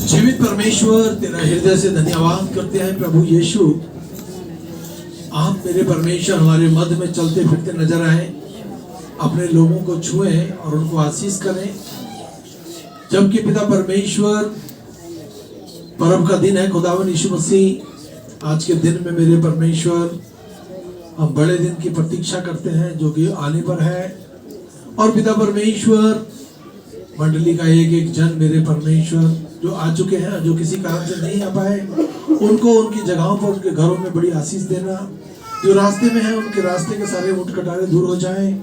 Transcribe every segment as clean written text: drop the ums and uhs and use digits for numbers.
जीवित परमेश्वर, तेरा हृदय से धन्यवाद करते हैं प्रभु यीशु। आप मेरे परमेश्वर हमारे मध्य में चलते फिरते नजर आए, अपने लोगों को छुएं और उनको आशीष करें। जबकि पिता परमेश्वर, पर्व का दिन है खुदावन यीशु मसीह। आज के दिन में मेरे परमेश्वर हम बड़े दिन की प्रतीक्षा करते हैं जो कि आने पर है। और पिता परमेश्वर, मंडली का एक एक जन मेरे परमेश्वर जो आ चुके हैं, जो किसी कारण से नहीं आ पाए, उनको उनकी जगहों पर, उनके घरों में बड़ी आशीष देना। जो रास्ते में है उनके रास्ते के सारे ऊंट कटारे दूर हो जाएं,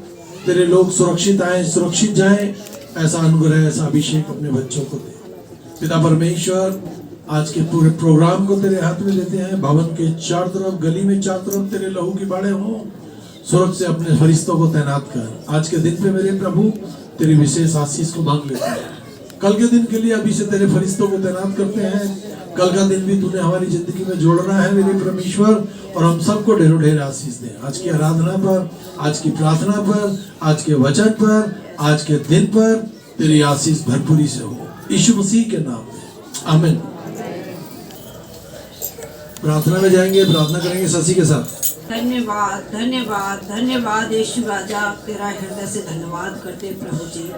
तेरे लोग सुरक्षित आए, सुरक्षित जाएं। ऐसा अनुग्रह, ऐसा अभिषेक अपने बच्चों को दे पिता परमेश्वर। आज के पूरे प्रोग्राम को तेरे हाथ में देते हैं। भवन के चारों तरफ, गली में चारों तरफ तेरे लहू की बाड़े हों। सुरक्षा से अपने फरिश्तों को तैनात कर। आज के दिन पे मेरे प्रभु तेरी विशेष आशीष को मांग लेते हैं। कल के दिन के लिए अभी से तेरे फरिश्तों को तैनात करते हैं। कल का दिन भी तूने हमारी जिंदगी में जोड़ना है मेरे परमेश्वर, और हम सबको ढेरों ढेर आशीष दे। आज की आराधना पर, आज की प्रार्थना पर, आज के वचन पर, आज के दिन पर तेरी आशीष भरपूरी से हो, यीशु मसीह के नाम में, आमीन। प्रार्थना में जाएंगे, प्रार्थना करेंगे शशि के साथ। धन्यवाद धन्यवाद धन्यवाद यीशु राजा, तेरा हृदय से धन्यवाद करते प्रभु जी।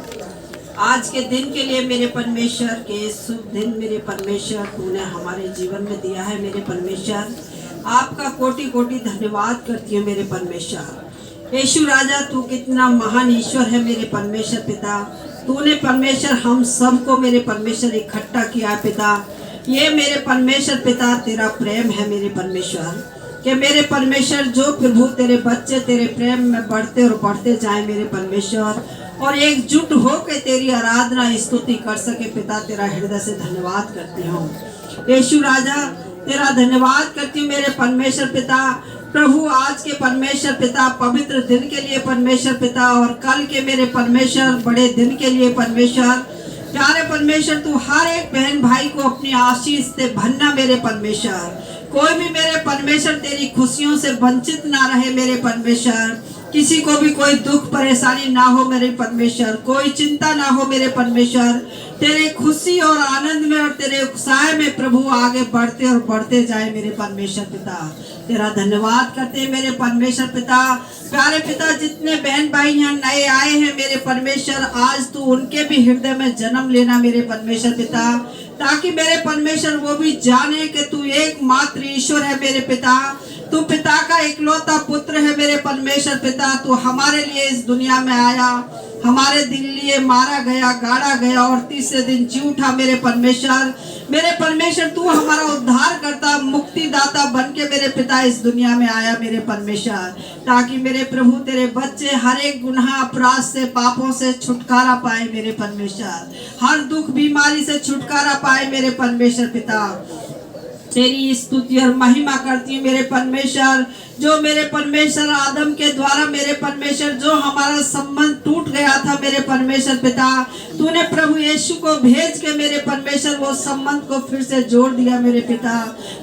आज के दिन के लिए मेरे परमेश्वर, के शुभ दिन मेरे परमेश्वर तूने हमारे जीवन में दिया है मेरे परमेश्वर। आपका कोटि कोटि धन्यवाद करती हूँ मेरे परमेश्वर। यीशु राजा, तू कितना महान ईश्वर है मेरे परमेश्वर पिता। तूने परमेश्वर हम सबको मेरे परमेश्वर इकट्ठा किया पिता। ये मेरे परमेश्वर पिता तेरा प्रेम है मेरे परमेश्वर, कि मेरे परमेश्वर जो प्रभु तेरे बच्चे तेरे प्रेम में बढ़ते और बढ़ते जाए मेरे परमेश्वर, और एकजुट होकर तेरी आराधना स्तुति कर सके पिता। तेरा हृदय से धन्यवाद करती हूँ यीशु राजा, तेरा धन्यवाद करती हूँ मेरे परमेश्वर पिता। प्रभु आज के परमेश्वर पिता पवित्र दिन के लिए परमेश्वर पिता, और कल के मेरे परमेश्वर बड़े दिन के लिए परमेश्वर। प्यारे परमेश्वर, तू हर एक बहन भाई को अपनी आशीष से भरना मेरे परमेश्वर। कोई भी मेरे परमेश्वर तेरी खुशियों से वंचित ना रहे मेरे परमेश्वर। किसी को भी कोई दुख परेशानी ना हो मेरे परमेश्वर, कोई चिंता ना हो मेरे परमेश्वर। तेरे खुशी और आनंद में और तेरे उत्साह में प्रभु आगे बढ़ते और बढ़ते जाए मेरे परमेश्वर पिता। तेरा धन्यवाद करते हैं मेरे परमेश्वर पिता। प्यारे पिता, जितने बहन भाई यहाँ नए आए हैं मेरे परमेश्वर, आज तू उनके भी हृदय में जन्म लेना मेरे परमेश्वर पिता, ताकि मेरे परमेश्वर वो भी जाने कि तू एकमात्र ईश्वर है मेरे पिता। तू पिता का इकलौता पुत्र है मेरे परमेश्वर पिता। तू हमारे लिए इस दुनिया में आया, हमारे दिल लिए मारा गया, गाड़ा गया और तीसरे दिन जी उठा मेरे परमेश्वर। मेरे परमेश्वर, तू हमारा उद्धार करता, मुक्तिदाता बन के मेरे पिता इस दुनिया में आया मेरे परमेश्वर, ताकि मेरे प्रभु तेरे बच्चे हर एक गुनाह, अपराध से, पापों से छुटकारा पाए मेरे परमेश्वर। हर दुख बीमारी से छुटकारा पाए मेरे परमेश्वर पिता। तेरी स्तुति और महिमा करती हूँ मेरे परमेश्वर। जो मेरे परमेश्वर आदम के द्वारा मेरे परमेश्वर जो हमारा संबंध टूट गया था मेरे परमेश्वर पिता, तूने प्रभु यीशु को भेज के मेरे परमेश्वर वो संबंध को फिर से जोड़ दिया मेरे पिता।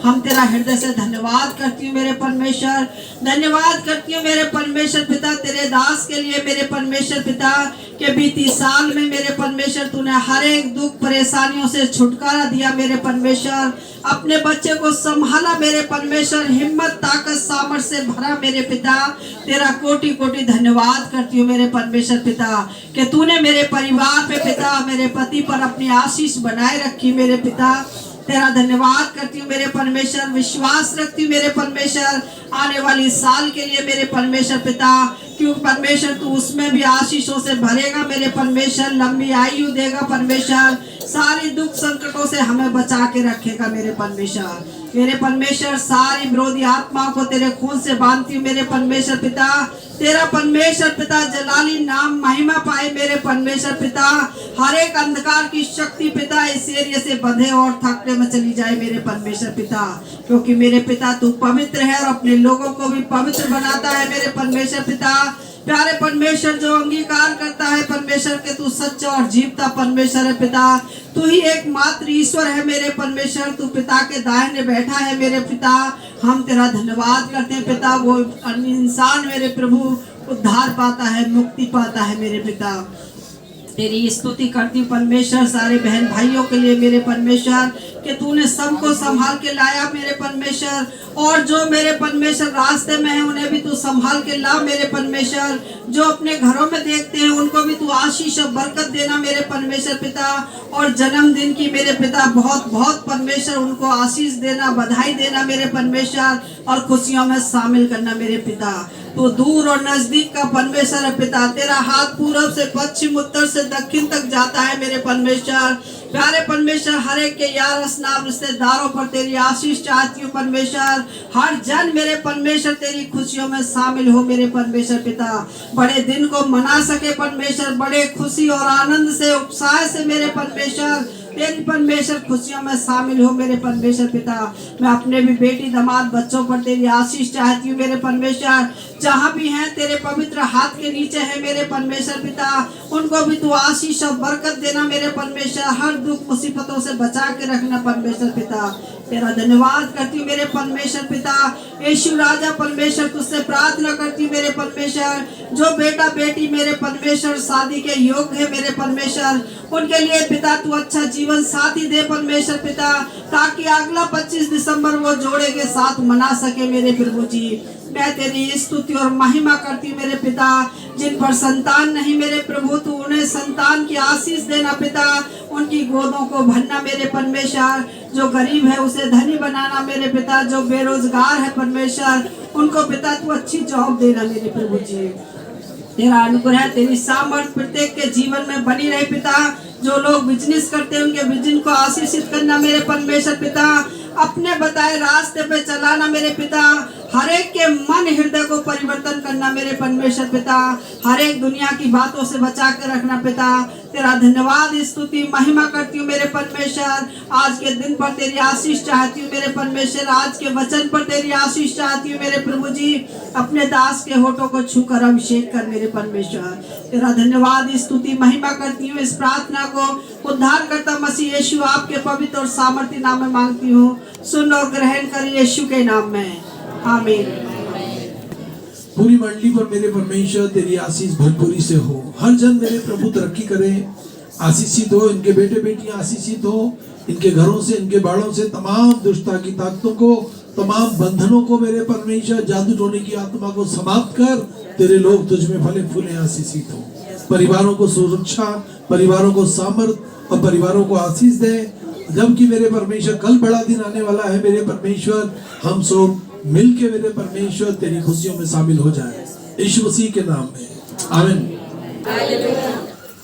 हम तेरा हृदय से धन्यवाद करती हूँ मेरे परमेश्वर। धन्यवाद करती हूँ मेरे परमेश्वर पिता तेरे दास के लिए मेरे परमेश्वर पिता, के बीती साल में मेरे परमेश्वर तूने हर एक दुख परेशानियों से छुटकारा दिया मेरे परमेश्वर। अपने बच्चे को संभाला मेरे परमेश्वर, हिम्मत ताकत सामर्थ्य से भरा मेरे पिता। तेरा कोटि कोटि धन्यवाद करती हूँ मेरे परमेश्वर पिता, कि तूने मेरे परिवार पे पिता, मेरे पति पर अपनी आशीष बनाए रखी मेरे पिता। तेरा धन्यवाद करती हूँ मेरे परमेश्वर। विश्वास रखती हूँ मेरे परमेश्वर आने वाली साल के लिए मेरे परमेश्वर पिता, क्योंकि परमेश्वर तू उसमें भी आशीषों से भरेगा मेरे परमेश्वर, लंबी आयु देगा परमेश्वर, सारी दुख संकटों से हमें बचा के रखेगा मेरे परमेश्वर। मेरे परमेश्वर, सारी विरोधी आत्माओं को तेरे खून से बांधती हूँ मेरे परमेश्वर पिता। तेरा परमेश्वर पिता जलाली नाम महिमा पाए मेरे परमेश्वर पिता। हर एक अंधकार की शक्ति पिता इस एरिया से बंधे और थकने में चली जाए मेरे परमेश्वर पिता, क्योंकि मेरे पिता तू पवित्र है और अपने लोगों को भी पवित्र बनाता है मेरे परमेश्वर पिता। प्यारे परमेश्वर, जो अंगीकार करता है परमेश्वर के तू सच्चा और जीवता परमेश्वर है पिता। तू ही एकमात्र ईश्वर है मेरे परमेश्वर। तू पिता के दाहिने बैठा है मेरे पिता। हम तेरा धन्यवाद करते हैं पिता। वो इंसान मेरे प्रभु उद्धार पाता है, मुक्ति पाता है मेरे पिता। तेरी स्तुति करती हूँ परमेश्वर, सारे बहन भाइयों के लिए मेरे परमेश्वर, कि तूने सबको संभाल के लाया मेरे परमेश्वर, और जो मेरे परमेश्वर रास्ते में है उन्हें भी तू संभाल के ला मेरे परमेश्वर। जो अपने घरों में देखते हैं उनको भी तू आशीष और बरकत देना मेरे परमेश्वर पिता। और जन्मदिन की मेरे पिता बहुत बहुत परमेश्वर उनको आशीष देना, बधाई देना मेरे परमेश्वर, और खुशियों में शामिल करना मेरे पिता। तो दूर और नजदीक का परमेश्वर है पिता, तेरा हाथ पूरब से पश्चिम उत्तर से दक्षिण तक जाता है मेरे परमेश्वर। प्यारे परमेश्वर, हर एक के यार अस्नाब रिश्तेदारों पर तेरी आशीष चाहती हूँ परमेश्वर। हर जन मेरे परमेश्वर तेरी खुशियों में शामिल हो मेरे परमेश्वर पिता। बड़े दिन को मना सके परमेश्वर, बड़े खुशी और आनंद से उत्साह से मेरे परमेश्वर तेरी परमेश्वर खुशियों में शामिल हो मेरे परमेश्वर पिता। मैं अपने भी बेटी दामाद बच्चों पर तेरी आशीष चाहती हूँ मेरे परमेश्वर। जहाँ भी हैं तेरे पवित्र हाथ के नीचे है मेरे परमेश्वर पिता, उनको भी तू आशीष और बरकत देना मेरे परमेश्वर। हर दुख मुसीबतों से बचा के रखना परमेश्वर पिता। तेरा धन्यवाद करती हूँ मेरे परमेश्वर पिता। यीशु राजा परमेश्वर, तुझसे प्रार्थना करती हूँ मेरे परमेश्वर, जो बेटा बेटी मेरे परमेश्वर शादी के योग्य है मेरे परमेश्वर, उनके लिए पिता तू अच्छा जीवन साथी दे परमेश्वर पिता, ताकि अगला 25 दिसंबर वो जोड़े के साथ मना सके मेरे प्रभु जी। मैं तेरी स्तुति और महिमा करती हूँ मेरे पिता। जिन पर संतान नहीं मेरे प्रभु, तू उन्हें संतान की आशीष देना पिता, उनकी गोदों को भरना मेरे परमेश्वर। जो गरीब है उसे धनी बनाना मेरे पिता, जो बेरोजगार है परमेश्वर उनको पिता तू अच्छी जॉब देना मेरे प्रभु जी। तेरा अनुग्रह तेरी सामर्थ प्रत्येक के जीवन में बनी रहे पिता। जो लोग बिजनेस करते हैं उनके बिजनेस को आशीषित करना मेरे परमेश्वर पिता। अपने बताए रास्ते पे चलाना मेरे पिता। हर एक के मन हृदय को परिवर्तन करना मेरे परमेश्वर पिता। हर एक दुनिया की बातों से बचा के रखना पिता। तेरा धन्यवाद स्तुति महिमा करती हूँ मेरे परमेश्वर। आज के दिन पर तेरी आशीष चाहती हूँ मेरे परमेश्वर। आज के वचन पर तेरी आशीष चाहती हूँ मेरे प्रभु जी। अपने दास के होठों को छूकर अभिषेक कर मेरे परमेश्वर। तेरा धन्यवाद स्तुति महिमा करती हूँ। इस प्रार्थना को उद्धार करता मसीह यीशु आपके पवित्र और सामर्थ्य नाम में मांगती हूँ। सुन और ग्रहण कर यीशु के नाम में, आमीन। पूरी मंडली पर मेरे परमेश्वर तेरी आशीष भरपूरी से हो। हर जन मेरे प्रभु तरक्की करे, आशीषित हो। इनके बेटे बेटियां आशीषित हो। इनके घरों से, इनके बाड़ों से तमाम दुष्टता की ताकतों को, तमाम बंधनों को मेरे परमेश्वर, जादू टोने की आत्मा को समाप्त कर। तेरे लोग तुझ में फले फूले आशीषित हो। परिवारों को सुरक्षा, परिवारों को सामर्थ और परिवारों को आशीष दे। जबकि मेरे परमेश्वर कल बड़ा दिन आने वाला है मेरे परमेश्वर, हम सब मिलके मेरे परमेश्वर तेरी खुशियों में शामिल हो जाए यीशु मसीह के नाम में, आमीन।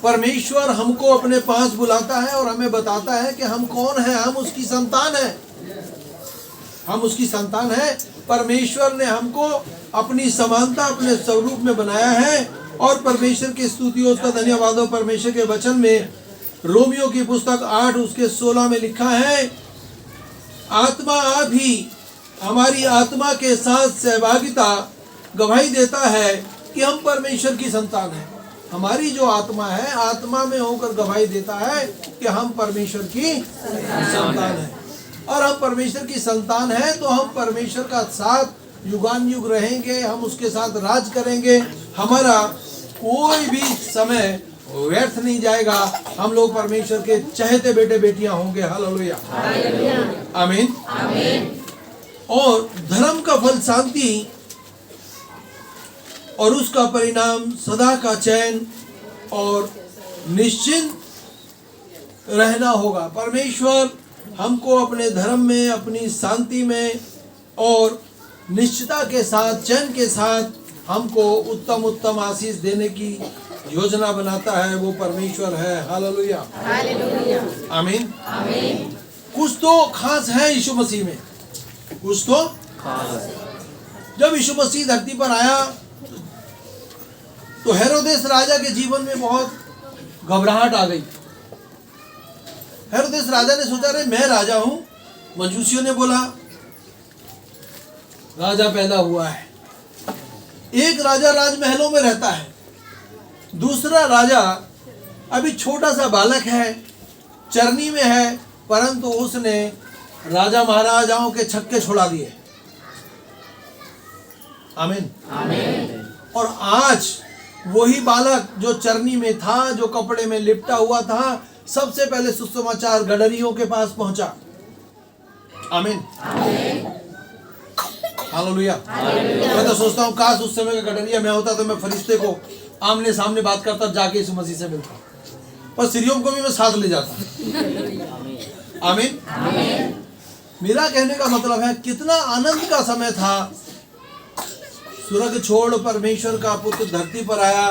परमेश्वर हमको अपने पास बुलाता है और हमें बताता है कि हम कौन हैं। हम उसकी संतान हैं, हम उसकी संतान हैं। परमेश्वर ने हमको अपनी समानता, अपने स्वरूप में बनाया है। और परमेश्वर की स्तुति हो, उसका धन्यवाद हो। परमेश्वर के वचन में रोमियो की पुस्तक 8 उसके 16 में लिखा है, आत्मा आप ही हमारी आत्मा के साथ सहभागिता गवाही देता है कि हम परमेश्वर की संतान हैं। हमारी जो आत्मा है, आत्मा में होकर गवाही देता है कि हम परमेश्वर की संतान हैं। और हम परमेश्वर की संतान हैं तो हम परमेश्वर का साथ युगान युग रहेंगे, हम उसके साथ राज करेंगे। हमारा कोई भी समय व्यर्थ नहीं जाएगा। हम लोग परमेश्वर के चहेते बेटे बेटियां होंगे। हालेलुया, आमीन, आमीन। और धर्म का फल शांति और उसका परिणाम सदा का चैन और निश्चिंत रहना होगा। परमेश्वर हमको अपने धर्म में, अपनी शांति में और निश्चितता के साथ, चैन के साथ हमको उत्तम उत्तम आशीष देने की योजना बनाता है। वो परमेश्वर है। हालेलुया, हालेलुया, आमीन, आमीन। कुछ तो खास है यीशु मसीह में, कुछ तो खास। जब यीशु मसीह धरती पर आया तो हेरोदेस राजा के जीवन में बहुत घबराहट आ गई। हेरोदेस राजा ने सोचा, रे मैं राजा हूं। मजूसियों ने बोला राजा पैदा हुआ है। एक राजा राजमहलों में रहता है, दूसरा राजा अभी छोटा सा बालक है, चरनी में है, परंतु उसने राजा महाराजाओं के छक्के छुड़ा दिए। आमीन, आमीन। और आज वही बालक जो चरनी में था, जो कपड़े में लिपटा हुआ था, सबसे पहले सुसमाचार गडरियों के पास पहुंचा। आमीन, हालेलुया। मैं तो सोचता हूँ काश उस समय का गडरिया मैं होता तो मैं फरिश्ते को आमने सामने बात करता, जाके यीशु मसीह से मिलता, पर सीरियों को भी मैं साथ ले जाता। आमीन। मेरा कहने का मतलब है कितना आनंद का समय था। स्वर्ग छोड़ परमेश्वर का पुत्र धरती पर आया,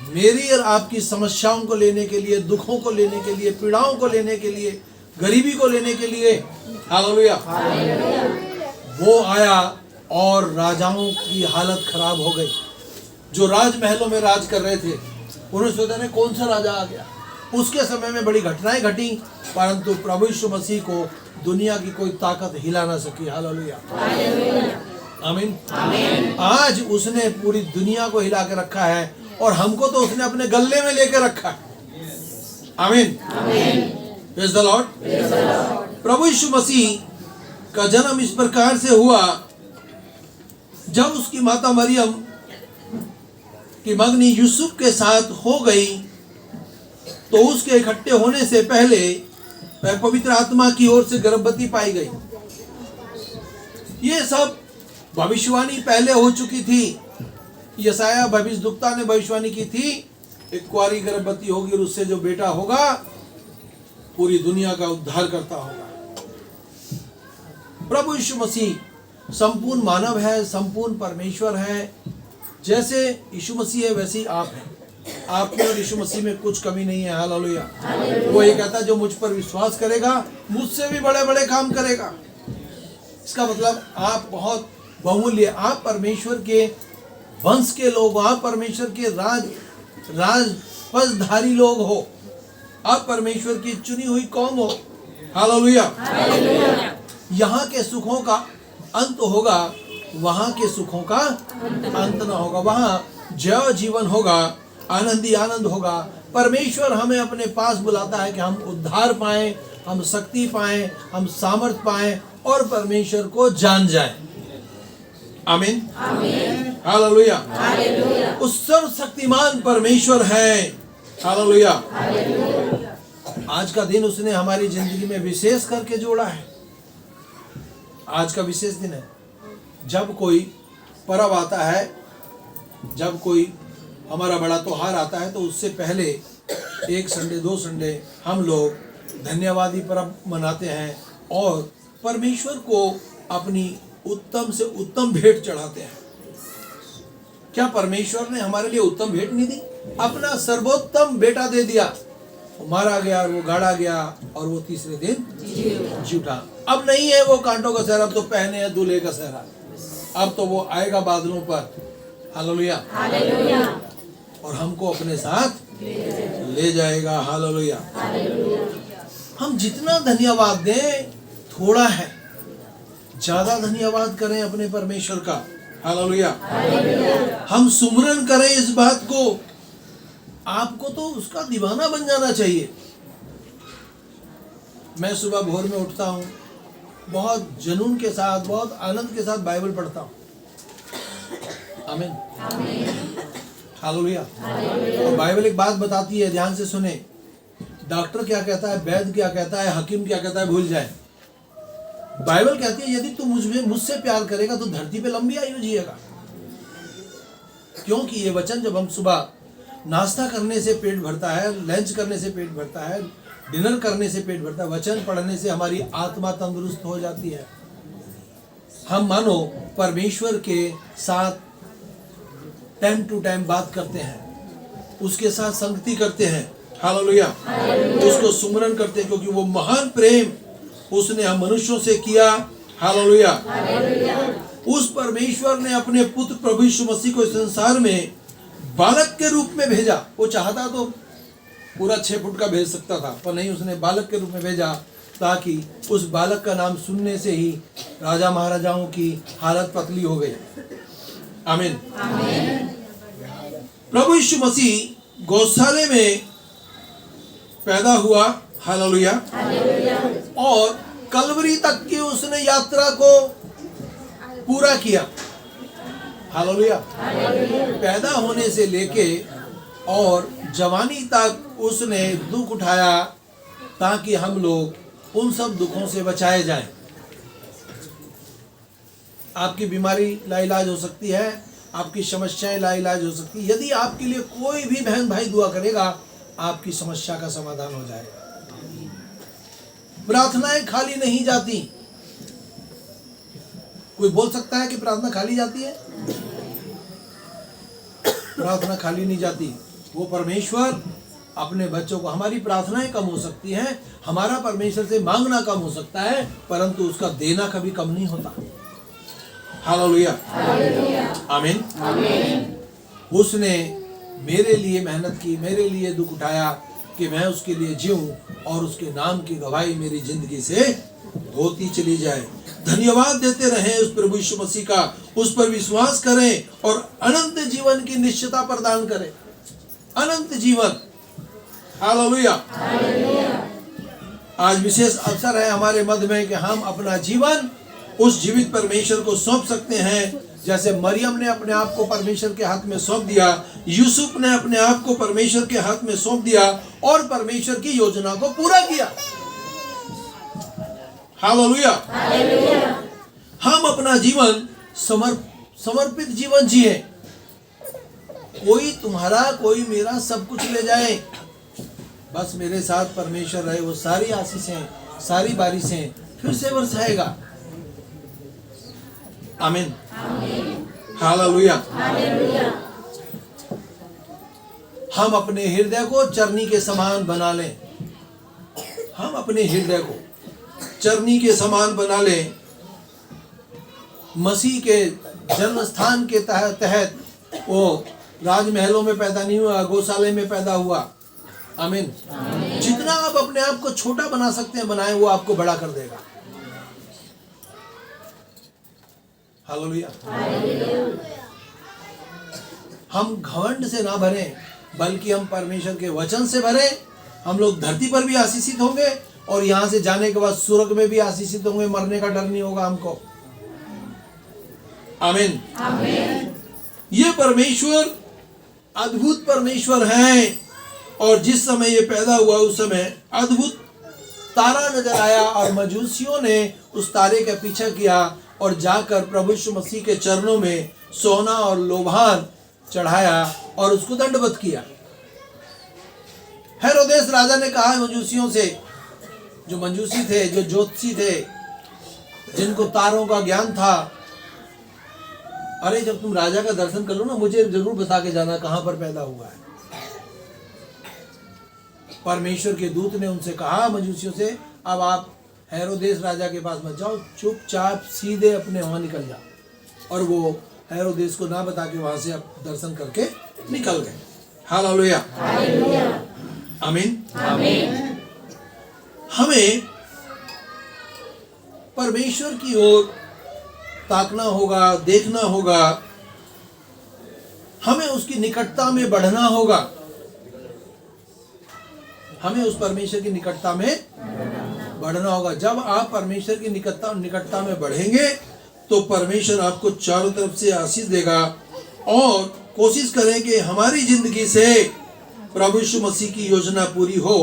मेरी और आपकी समस्याओं को लेने के लिए, दुखों को लेने के लिए, पीड़ाओं को लेने के लिए, गरीबी को लेने के लिए। हालेलुया। वो आया और राजाओं की हालत खराब हो गई। जो राजमहलों में राज कर रहे थे, उन्होंने सोचा ने कौन सा राजा आ गया। उसके समय में बड़ी घटनाएं घटी, परंतु प्रभु यीशु मसीह को दुनिया की कोई ताकत हिला ना सकी। हालेलुया, आमीन। आज उसने पूरी दुनिया को हिला के रखा है और हमको तो उसने अपने गले में लेकर रखा है। आमीन, प्रेज़ द लॉर्ड। प्रभु यीशु मसीह का जन्म इस प्रकार से हुआ, जब उसकी माता मरियम की मंगनी यूसुफ के साथ हो गई, तो उसके इकट्ठे होने से पहले वह पवित्र आत्मा की ओर से गर्भवती पाई गई। ये सब भविष्यवाणी पहले हो चुकी थी। यशाया भविष्यद्वक्ता ने भविष्यवाणी की थी, एक कुंवारी गर्भवती होगी और उससे जो बेटा होगा पूरी दुनिया का उद्धार करता होगा। प्रभु यीशु मसीह संपूर्ण मानव है, संपूर्ण परमेश्वर है। जैसे यीशु मसीह है वैसे ही आप हैं। आप में और यीशु मसीह में कुछ कमी नहीं है। हालेलुया। वो ये कहता है जो मुझ पर विश्वास करेगा मुझसे भी बड़े बड़े काम करेगा। इसका मतलब आप बहुत बहुमूल्य, आप परमेश्वर के वंश के लोग, आप परमेश्वर के राजपदधारी लोग हो, आप परमेश्वर की चुनी हुई कौम हो। हालेलुया। यहाँ के सुखों का अंत होगा, वहाँ के सुखों का अंत ना होगा। वहाँ जय जीवन होगा, आनंदी आनंद होगा। परमेश्वर हमें अपने पास बुलाता है कि हम उद्धार पाएं, हम शक्ति पाएं, हम सामर्थ पाएं और परमेश्वर को जान जाएं। आमीन, हालेलुया। उस सर्वशक्तिमान परमेश्वर है। हालेलुया। आज का दिन उसने हमारी जिंदगी में विशेष करके जोड़ा है। आज का विशेष दिन है। जब कोई पर्व आता है, जब कोई हमारा बड़ा त्योहार आता है, तो उससे पहले एक संडे, 2 संडे हम लोग धन्यवादी पर्व मनाते हैं और परमेश्वर को अपनी उत्तम से उत्तम भेंट चढ़ाते हैं। क्या परमेश्वर ने हमारे लिए उत्तम भेंट नहीं दी? अपना सर्वोत्तम बेटा दे दिया। वो मारा गया और वो गाड़ा गया और वो तीसरे दिन जी उठा। अब नहीं है वो कांटों का सहरा, अब तो पहने है दूल्हे का सहरा। अब तो वो आएगा बादलों पर। हालेलुया। और हमको अपने साथ ले जाएगा। हालेलुया। हम जितना धन्यवाद दें थोड़ा है, ज्यादा धन्यवाद करें अपने परमेश्वर का। हालेलुया। हम सुमरन करें इस बात को। आपको तो उसका दीवाना बन जाना चाहिए। मैं सुबह भोर में उठता हूँ, बहुत जुनून के साथ, बहुत आनंद के साथ बाइबल पढ़ता हूँ। आमीन, हालेलुया। और बाइबल एक बात बताती है, ध्यान से सुने। डॉक्टर क्या कहता है, वैद्य क्या कहता है, हकीम क्या कहता है, भूल जाए। बाइबल कहती है यदि तू मुझसे प्यार करेगा तो धरती पे लंबी आयु जिएगा। क्योंकि ये वचन जब हम सुबह नाश्ता करने से पेट भरता है, लंच करने से पेट भरता है, डिनर करने से पेट भरता है, वचन पढ़ने से हमारी आत्मा तंदुरुस्त हो जाती है। हम मानो परमेश्वर के साथ टाइम टू टाइम बात करते हैं, उसके साथ संगति करते हैं। हालेलुया। उसको सुमरन करते हैं, क्योंकि वो महान प्रेम उसने हम मनुष्यों से किया। हालेलुया। उस परमेश्वर ने अपने पुत्र प्रभु यीशु मसीह को इस संसार में बालक के रूप में भेजा। वो चाहता तो पूरा 6 फुट का भेज सकता था, पर नहीं, उसने बालक के रूप में भेजा ताकि उस बालक का नाम सुनने से ही राजा महाराजाओं की हालत पतली हो गई। आमीन। प्रभु यीशु मसीह गौशाले में पैदा हुआ। हालेलुया। और कलवरी तक की उसने यात्रा को पूरा किया। हालेलुया। पैदा होने से लेके और जवानी तक उसने दुख उठाया ताकि हम लोग उन सब दुखों से बचाए जाएं। आपकी बीमारी लाइलाज हो सकती है, आपकी समस्याएं लाइलाज हो सकती है। यदि आपके लिए कोई भी बहन भाई दुआ करेगा, आपकी समस्या का समाधान हो जाएगा। प्रार्थनाएं खाली नहीं जाती। कोई बोल सकता है कि प्रार्थना खाली जाती है? प्रार्थना खाली नहीं जाती। वो परमेश्वर अपने बच्चों को, हमारी प्रार्थनाएं कम हो सकती हैं, हमारा परमेश्वर से मांगना कम हो सकता है, परंतु उसका देना कभी कम नहीं होता। हालेलुया, आमीन। उसने मेरे लिए मेहनत की, मेरे लिए दुख उठाया कि मैं उसके लिए जीऊं और उसके नाम की गवाही मेरी जिंदगी से होती चली जाए। धन्यवाद देते रहें उस प्रभु यीशु मसीह का, उस पर विश्वास करें और अनंत जीवन की निश्चयता प्रदान करें। अनंत जीवन, हालेलुया। आज विशेष अवसर है हमारे मध्य में कि हम अपना जीवन उस जीवित परमेश्वर को सौंप सकते हैं। जैसे मरियम ने अपने आप को परमेश्वर के हाथ में सौंप दिया, यूसुफ ने अपने आप को परमेश्वर के हाथ में सौंप दिया और परमेश्वर की योजना को पूरा किया। हालेलुया। हम अपना जीवन समर्पित जीवन जिए। कोई तुम्हारा कोई मेरा सब कुछ ले जाए, बस मेरे साथ परमेश्वर रहे। वो सारी आशीषें, सारी बारिशें फिर से बरसाएगा। आमीन, हालेलुया। हम अपने हृदय को चरनी के समान बना लें। हम अपने हृदय को चरनी के समान बना लें। मसीह के जन्म स्थान के तहत वो राजमहलों में पैदा नहीं हुआ, गौशाले में पैदा हुआ। आमीन। जितना आप अपने आप को छोटा बना सकते हैं बनाएं, वो आपको बड़ा कर देगा। हालेलुया। हम घमंड से ना भरें, बल्कि हम परमेश्वर के वचन से भरें। हम लोग धरती पर भी आशीषित होंगे और यहां से जाने के बाद स्वर्ग में भी आशीषित होंगे। मरने का डर नहीं होगा हमको। आमीन। ये परमेश्वर अद्भुत परमेश्वर है। और जिस समय ये पैदा हुआ उस समय अद्भुत तारा नजर आया और मजूसियों ने उस तारे का पीछा किया और जाकर प्रभु यीशु मसीह के चरणों में सोना और लोभान चढ़ाया और उसको दंडवत किया। हेरोदेस राजा ने कहा मजूसियों से, जो मंजूसी थे, जो ज्योतिषी थे, जिनको तारों का ज्ञान था, अरे जब तुम राजा का दर्शन कर लो ना, मुझे जरूर बता के जाना कहां पर पैदा हुआ है। परमेश्वर के दूत ने उनसे कहा मजूसियों से, अब आप हेरोदेस राजा के पास मत जाओ, चुपचाप सीधे अपने वहां निकल जाओ। और वो हेरोदेस को ना बता के वहां से अब दर्शन करके निकल गए। हालेलुया, आमीन। हमें परमेश्वर की ओर ताकना होगा, देखना होगा। हमें उसकी निकटता में बढ़ना होगा। हमें उस परमेश्वर की निकटता में बढ़ना होगा। जब आप परमेश्वर की निकटता में बढ़ेंगे तो परमेश्वर आपको चारों तरफ से आशीष देगा। और कोशिश करें कि हमारी जिंदगी से प्रभु यीशु मसीह की योजना पूरी हो,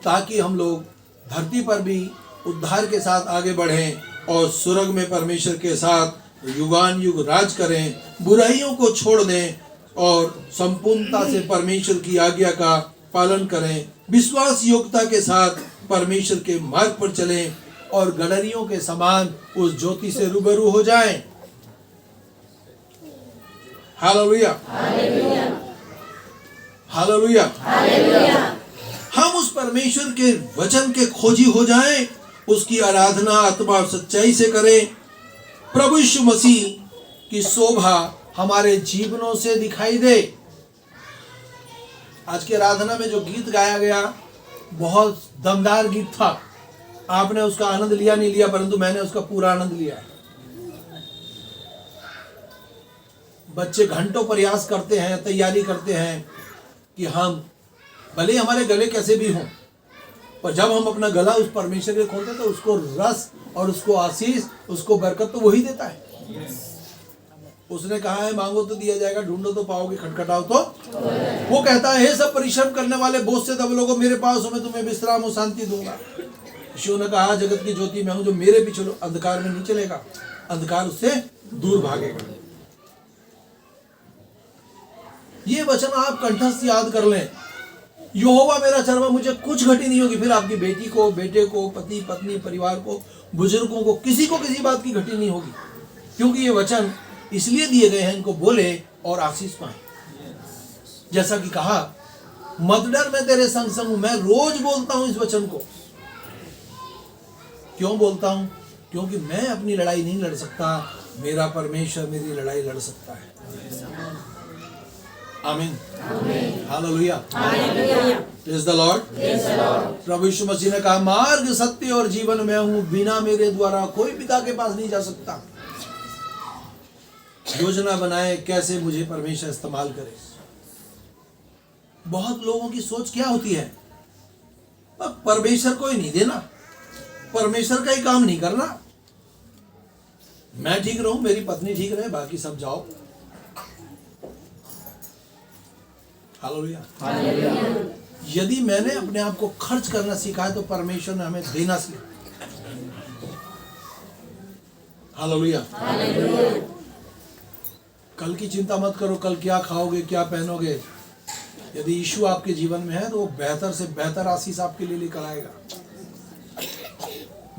ताकि हम लोग धरती पर भी उद्धार के साथ आगे बढ़ें और स्वर्ग में परमेश्वर के साथ युगान युग राज करें। बुराइयों को छोड़ दें और संपूर्णता से परमेश्वर की आज्ञा का पालन करें। विश्वास योग्यता के साथ परमेश्वर के मार्ग पर चलें और गडरियों के समान उस ज्योति से रूबरू हो जाएं। Hallelujah, hallelujah. हम उस परमेश्वर के वचन के खोजी हो जाएं, उसकी आराधना आत्मा और सच्चाई से करें। प्रभु यीशु मसीह की शोभा हमारे जीवनों से दिखाई दे। आज की आराधना में जो गीत गाया गया बहुत दमदार गीत था। आपने उसका आनंद लिया नहीं लिया, परंतु मैंने उसका पूरा आनंद लिया। बच्चे घंटों प्रयास करते हैं, तैयारी करते हैं कि हम भले हमारे गले कैसे भी हों, पर जब हम अपना गला उस परमेश्वर के खोलते हैं तो उसको रस और उसको आशीष, उसको बरकत तो वही देता है। उसने कहा है मांगो तो दिया जाएगा, ढूंढो तो पाओगे, खटखटाओ तो। वो कहता है हे सब परिश्रम करने वाले बोझ से दबे लोगों, मेरे पास हो, मैं तुम्हें विश्राम और शांति दूंगा। यीशु ने कहा जगत की ज्योति मैं हूं, जो मेरे पीछे अंधकार में नहीं चलेगा, अंधकार उससे दूर भागेगा। ये वचन आप कंठस्थ याद कर लें, यहोवा मेरा चरवाहा, मुझे कुछ घटी नहीं होगी। फिर आपकी बेटी को, बेटे को, पति पत्नी, परिवार को, बुजुर्गों को, किसी को किसी बात की घटी नहीं होगी, क्योंकि ये वचन इसलिए दिए गए हैं, इनको बोले और आशीष पाए। जैसा कि कहा मत डर मैं तेरे संग संग हूं। मैं रोज बोलता हूं इस वचन को। क्यों बोलता हूं? क्योंकि मैं अपनी लड़ाई नहीं लड़ सकता, मेरा परमेश्वर मेरी लड़ाई लड़ सकता है। आमीन, हालेलुया, प्रेज़ द लॉर्ड। प्रभु यीशु मसीह ने कहा मार्ग, सत्य और जीवन मैं हूं, बिना मेरे द्वारा कोई पिता के पास नहीं जा सकता। योजना बनाए कैसे मुझे परमेश्वर इस्तेमाल करे। बहुत लोगों की सोच क्या होती है, परमेश्वर को ही नहीं देना, परमेश्वर का ही काम नहीं करना, मैं ठीक रहूं, मेरी पत्नी ठीक रहे, बाकी सब जाओ। हालेलुया। यदि मैंने अपने आप को खर्च करना सीखा है तो परमेश्वर ने हमें देना सीखा। हालेलुया। कल की चिंता मत करो, कल क्या खाओगे, क्या पहनोगे। यदि यीशु आपके जीवन में है तो वो बेहतर से बेहतर आशीष आपके लिए लेकर आएगा।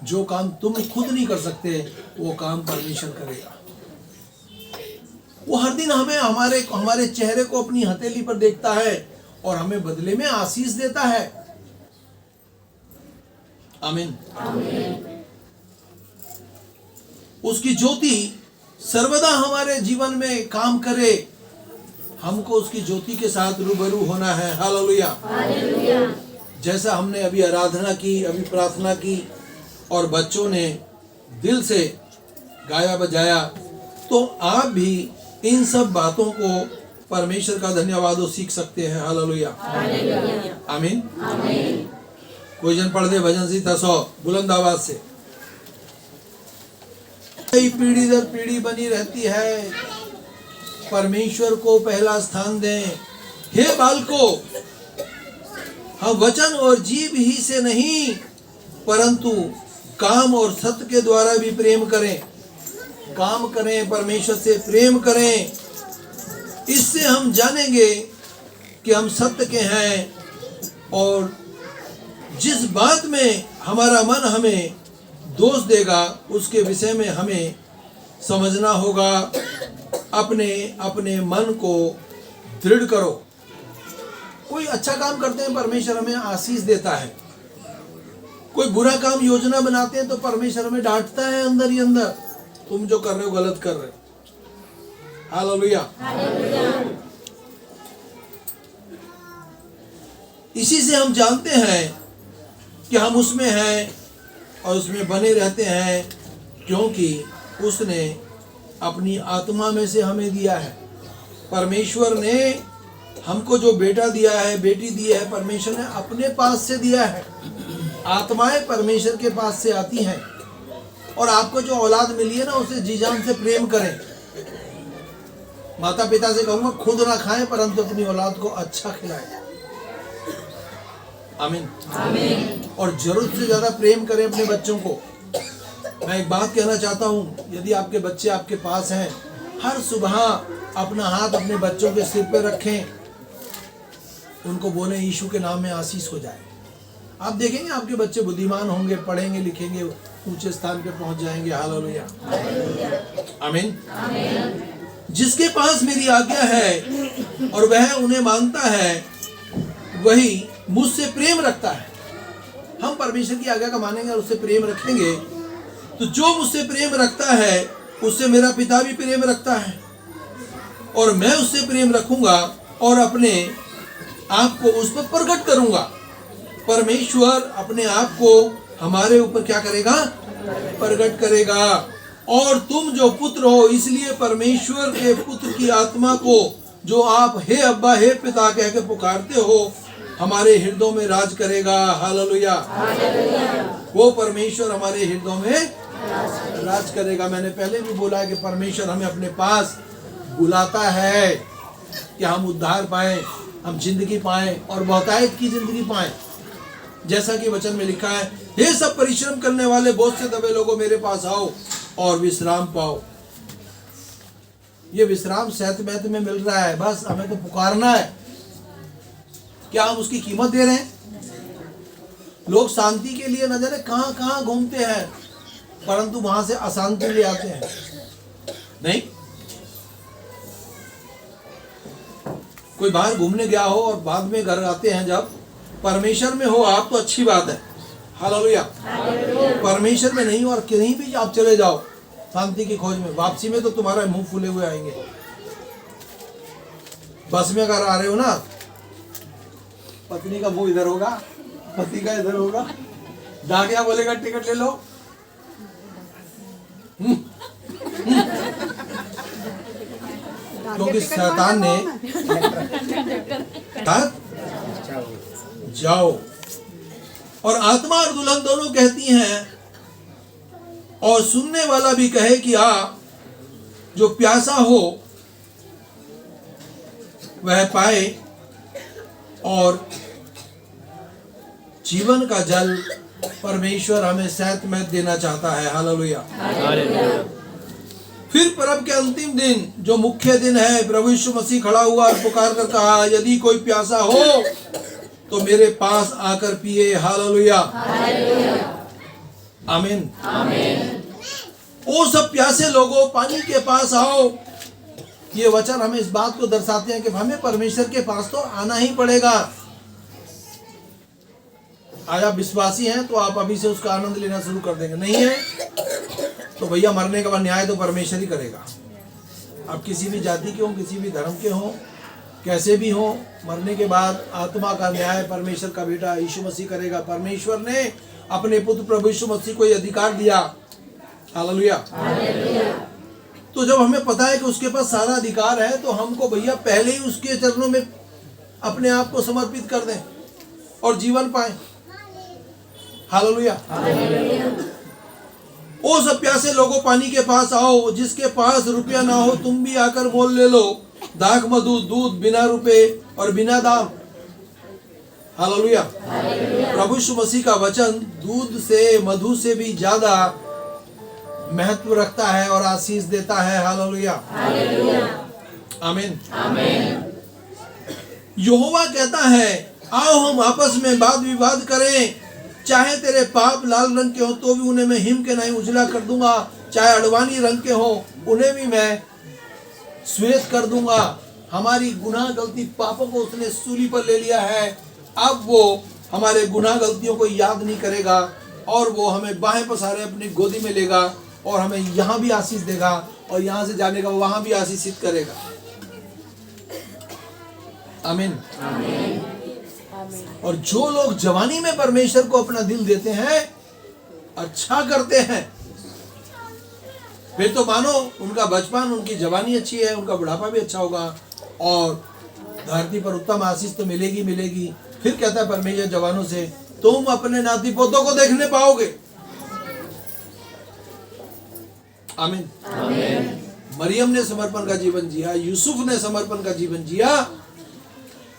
जो काम तुम खुद नहीं कर सकते वो काम परमेश्वर करेगा। वो हर दिन हमें हमारे चेहरे को अपनी हथेली पर देखता है और हमें बदले में आशीष देता है। आमीन। उसकी ज्योति सर्वदा हमारे जीवन में काम करे, हमको उसकी ज्योति के साथ रूबरू होना है। हालेलुया। जैसा हमने अभी आराधना की, अभी प्रार्थना की और बच्चों ने दिल से गाया बजाया, तो आप भी इन सब बातों को परमेश्वर का धन्यवाद सीख सकते हैं। हालेलुया, आमीन। कोई जन पढ़ दे भजन संहिता 100 बुलंद आवाज से। पीढ़ी दर पीढ़ी बनी रहती है, परमेश्वर को पहला स्थान दें। हे बालकों, हम वचन और जीभ ही से नहीं परंतु काम और सत्य के द्वारा भी प्रेम करें। काम करें, परमेश्वर से प्रेम करें, इससे हम जानेंगे कि हम सत्य के हैं और जिस बात में हमारा मन हमें दोष देगा उसके विषय में हमें समझना होगा। अपने अपने मन को दृढ़ करो। कोई अच्छा काम करते हैं परमेश्वर हमें आशीष देता है, कोई बुरा काम योजना बनाते हैं तो परमेश्वर हमें डांटता है अंदर ही अंदर, तुम जो कर रहे हो गलत कर रहे हो। हालेलुया। इसी से हम जानते हैं कि हम उसमें हैं और उसमें बने रहते हैं, क्योंकि उसने अपनी आत्मा में से हमें दिया है। परमेश्वर ने हमको जो बेटा दिया है, बेटी दी है, परमेश्वर ने अपने पास से दिया है। आत्माएं परमेश्वर के पास से आती हैं और आपको जो औलाद मिली है ना, उसे जी जान से प्रेम करें। माता पिता से कहूंगा खुद ना खाएं परंतु अपनी औलाद को अच्छा खिलाएं। आमीन। और जरूरत से ज्यादा प्रेम करें अपने बच्चों को। मैं एक बात कहना चाहता हूं, यदि आपके बच्चे आपके पास हैं, हर सुबह अपना हाथ अपने बच्चों के सिर पे रखें, उनको बोले यीशु के नाम में आशीष हो जाए। आप देखेंगे आपके बच्चे बुद्धिमान होंगे, पढ़ेंगे, लिखेंगे, ऊंचे स्थान पे पहुंच जाएंगे। हालेलुया, आमीन। जिसके पास मेरी आज्ञा है और वह उन्हें मानता है, वही मुझसे प्रेम रखता है। हम परमेश्वर की आज्ञा का मानेंगे और उससे प्रेम रखेंगे, तो जो मुझसे प्रेम रखता है उससे मेरा पिता भी प्रेम रखता है और मैं उससे प्रेम रखूंगा और अपने आप को उस पर प्रकट करूंगा। परमेश्वर अपने आप को हमारे ऊपर क्या करेगा? प्रकट करेगा। और तुम जो पुत्र हो, इसलिए परमेश्वर के पुत्र की आत्मा को जो आप हे अब्बा हे पिता कह के पुकारते हो, हमारे हृदयों में राज करेगा। हालेलुया। वो परमेश्वर हमारे हृदयों में राज करेगा। मैंने पहले भी बोला है कि परमेश्वर हमें अपने पास बुलाता है कि हम उद्धार पाएं, हम जिंदगी पाएं और बहुतायत की जिंदगी पाएं। जैसा कि वचन में लिखा है, हे सब परिश्रम करने वाले बोझ से दबे लोगों मेरे पास आओ और विश्राम पाओ। ये विश्राम सहत महत में मिल रहा है, बस हमें तो पुकारना है। क्या हम उसकी कीमत दे रहे हैं? लोग शांति के लिए न जाने कहां कहां घूमते हैं, परंतु वहां से अशांति ले आते हैं। नहीं, कोई बाहर घूमने गया हो और बाद में घर आते हैं, जब परमेश्वर में हो आप तो अच्छी बात है, हालेलुया। परमेश्वर में नहीं और कहीं भी आप चले जाओ शांति की खोज में, वापसी में तो तुम्हारा मुंह फूले हुए आएंगे। बस में अगर आ रहे हो ना, पत्नी का मुंह इधर होगा, पति का इधर होगा, डाकिया बोलेगा टिकट ले लो। क्योंकि शैतान ने जाओ, और आत्मा और दुल्हन दोनों कहती हैं और सुनने वाला भी कहे कि आ, जो प्यासा हो वह पाए और जीवन का जल परमेश्वर हमें सहत में देना चाहता है, हालेलुया। फिर परम के अंतिम दिन जो मुख्य दिन है, प्रभु यीशु मसीह खड़ा हुआ और पुकार कर कहा, यदि कोई प्यासा हो तो मेरे पास आकर पिए, हालेलुया, आमीन। ओ सब प्यासे लोगों पानी के पास आओ। ये वचन हमें इस बात को दर्शाते हैं कि हमें परमेश्वर के पास तो आना ही पड़ेगा। आज आप विश्वासी हैं तो आप अभी से उसका आनंद लेना शुरू कर देंगे, नहीं है तो भैया मरने के बाद न्याय तो परमेश्वर ही करेगा। आप किसी भी जाति के हो, किसी भी धर्म के हो, कैसे भी हो, मरने के बाद आत्मा का न्याय परमेश्वर का बेटा यीशु मसीह करेगा। परमेश्वर ने अपने पुत्र प्रभु यीशु मसीह को यह अधिकार दिया, हालेलुया। तो जब हमें पता है कि उसके पास सारा अधिकार है तो हमको भैया पहले ही उसके चरणों में अपने आप को समर्पित कर दें और जीवन पाए, हालेलुया। ओ सब प्यासे लोगों पानी के पास आओ, जिसके पास रुपया ना हो तुम भी आकर मोल ले लो, दाख मधु दूध बिना रुपए और बिना दाम, हालेलुया। प्रभु यीशु मसीह का वचन दूध से मधु से भी ज्यादा महत्व रखता है और आशीष देता है, हालेलुया, आमीन। यहोवा कहता है, आओ हम आपस में वाद विवाद करें, चाहे तेरे पाप लाल रंग के हो तो भी उन्हें मैं हिम के नहीं उजला कर दूंगा, चाहे अडवाणी रंग के हो उन्हें भी मैं श्वेत कर दूंगा। हमारी गुनाह गलती पापों को उसने सूली पर ले लिया है, अब वो हमारे गुनाह गलतियों को याद नहीं करेगा और वो हमें बाहें पसारे अपनी गोदी में लेगा और हमें यहाँ भी आशीष देगा और यहाँ से जाने का वहां भी आशीषित करेगा, आमीन। और जो लोग जवानी में परमेश्वर को अपना दिल देते हैं, अच्छा करते हैं, फिर तो मानो उनका बचपन, उनकी जवानी अच्छी है, उनका बुढ़ापा भी अच्छा होगा और धरती पर उत्तम आशीष तो मिलेगी मिलेगी। फिर कहता है परमेश्वर जवानों से, तुम अपने नाती पोतों को देखने पाओगे, आमीन। मरियम ने समर्पण का जीवन जिया, यूसुफ ने समर्पण का जीवन जिया,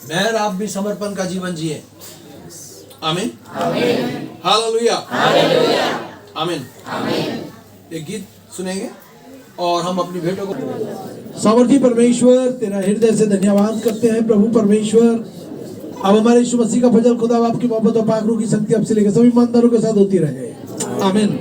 मैं और आप भी समर्पण का जीवन जिए, आमीन, हालेलुया, आमीन। एक गीत सुनेंगे और हम अपनी भेंटों को। सामर्थी परमेश्वर तेरा हृदय से धन्यवाद करते हैं प्रभु परमेश्वर। अब हमारे यीशु मसीह का फजल खुदा आपकी मोहब्बत और पाक रूह की शक्ति आपसे लेकर सभी ईमानदारों के साथ होती रहे, आमीन।